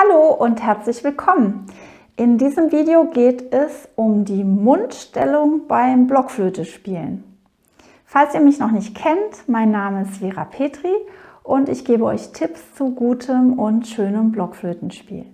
Hallo und herzlich willkommen! In diesem Video geht es um die Mundstellung beim Blockflöte-Spielen. Falls ihr mich noch nicht kennt, mein Name ist Vera Petri und ich gebe euch Tipps zu gutem und schönem Blockflötenspiel.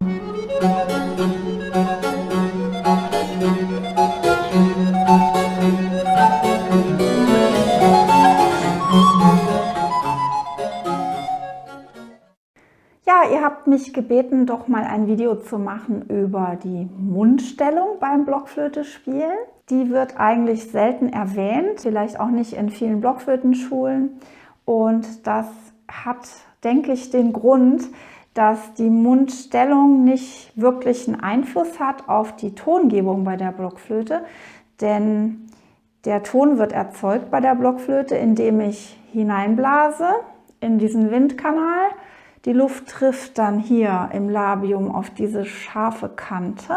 Ja, ihr habt mich gebeten, doch mal ein Video zu machen über die Mundstellung beim Blockflöte-Spielen. Die wird eigentlich selten erwähnt, vielleicht auch nicht in vielen Blockflötenschulen. Und das hat, denke ich, den Grund, dass die Mundstellung nicht wirklich einen Einfluss hat auf die Tongebung bei der Blockflöte. Denn der Ton wird erzeugt bei der Blockflöte, indem ich hineinblase in diesen Windkanal. Die Luft trifft dann hier im Labium auf diese scharfe Kante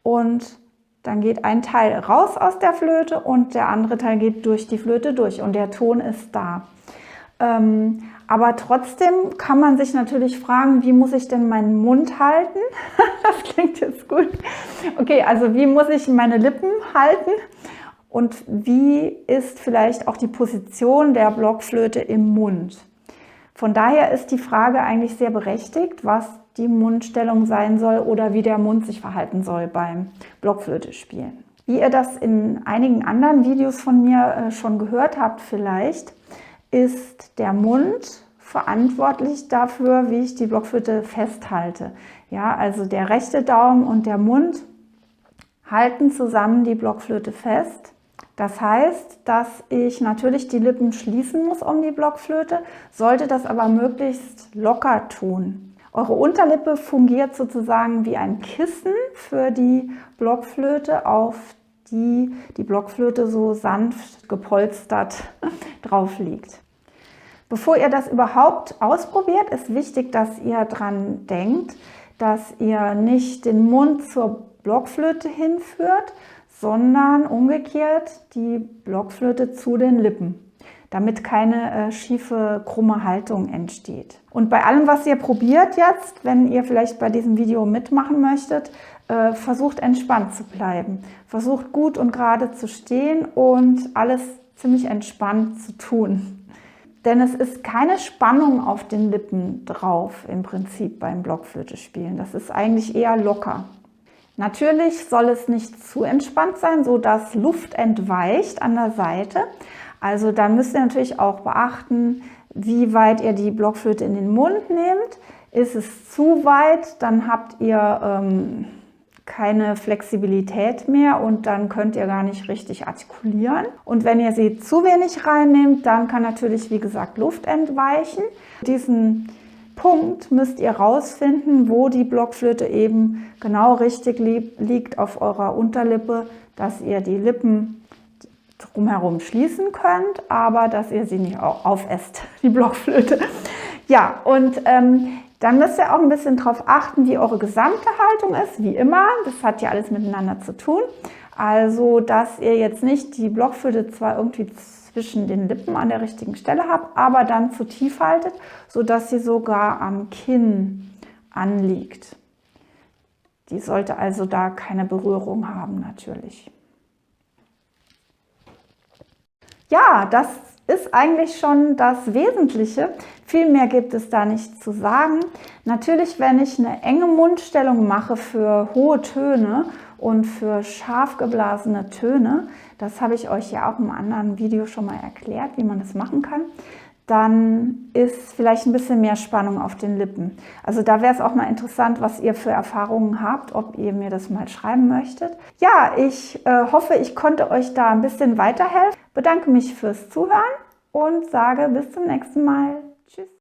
und dann geht ein Teil raus aus der Flöte und der andere Teil geht durch die Flöte durch und der Ton ist da. Aber trotzdem kann man sich natürlich fragen, wie muss ich denn meinen Mund halten? Das klingt jetzt gut. Okay, also wie muss ich meine Lippen halten? Und wie ist vielleicht auch die Position der Blockflöte im Mund? Von daher ist die Frage eigentlich sehr berechtigt, was die Mundstellung sein soll oder wie der Mund sich verhalten soll beim Blockflöte-Spielen. Wie ihr das in einigen anderen Videos von mir schon gehört habt vielleicht, ist der Mund verantwortlich dafür, wie ich die Blockflöte festhalte. Ja, also der rechte Daumen und der Mund halten zusammen die Blockflöte fest. Das heißt, dass ich natürlich die Lippen schließen muss um die Blockflöte, sollte das aber möglichst locker tun. Eure Unterlippe fungiert sozusagen wie ein Kissen für die Blockflöte, auf die die Blockflöte so sanft gepolstert drauf liegt. Bevor ihr das überhaupt ausprobiert, ist wichtig, dass ihr dran denkt, dass ihr nicht den Mund zur Blockflöte hinführt, sondern umgekehrt die Blockflöte zu den Lippen, damit keine schiefe, krumme Haltung entsteht. Und bei allem, was ihr probiert jetzt, wenn ihr vielleicht bei diesem Video mitmachen möchtet, versucht entspannt zu bleiben. Versucht gut und gerade zu stehen und alles ziemlich entspannt zu tun. Denn es ist keine Spannung auf den Lippen drauf im Prinzip beim Blockflöte-Spielen. Das ist eigentlich eher locker. Natürlich soll es nicht zu entspannt sein, so dass Luft entweicht an der Seite. Also da müsst ihr natürlich auch beachten, wie weit ihr die Blockflöte in den Mund nehmt. Ist es zu weit, dann habt ihr keine Flexibilität mehr und dann könnt ihr gar nicht richtig artikulieren. Und wenn ihr sie zu wenig reinnehmt, dann kann natürlich, wie gesagt, Luft entweichen. Diesen Punkt müsst ihr rausfinden, wo die Blockflöte eben genau richtig liegt auf eurer Unterlippe, dass ihr die Lippen drumherum schließen könnt, aber dass ihr sie nicht aufesst, die Blockflöte. Ja, und dann müsst ihr auch ein bisschen darauf achten, wie eure gesamte Haltung ist, wie immer. Das hat ja alles miteinander zu tun. Also, dass ihr jetzt nicht die Blockflöte zwar irgendwie zwischen den Lippen an der richtigen Stelle habt, aber dann zu tief haltet, sodass sie sogar am Kinn anliegt. Die sollte also da keine Berührung haben natürlich. Ja, das ist eigentlich schon das Wesentliche. Viel mehr gibt es da nicht zu sagen. Natürlich, wenn ich eine enge Mundstellung mache für hohe Töne und für scharf geblasene Töne, das habe ich euch ja auch im anderen Video schon mal erklärt, wie man das machen kann, dann ist vielleicht ein bisschen mehr Spannung auf den Lippen. Also da wäre es auch mal interessant, was ihr für Erfahrungen habt, ob ihr mir das mal schreiben möchtet. Ja, ich hoffe, ich konnte euch da ein bisschen weiterhelfen. Bedanke mich fürs Zuhören und sage bis zum nächsten Mal. Tschüss.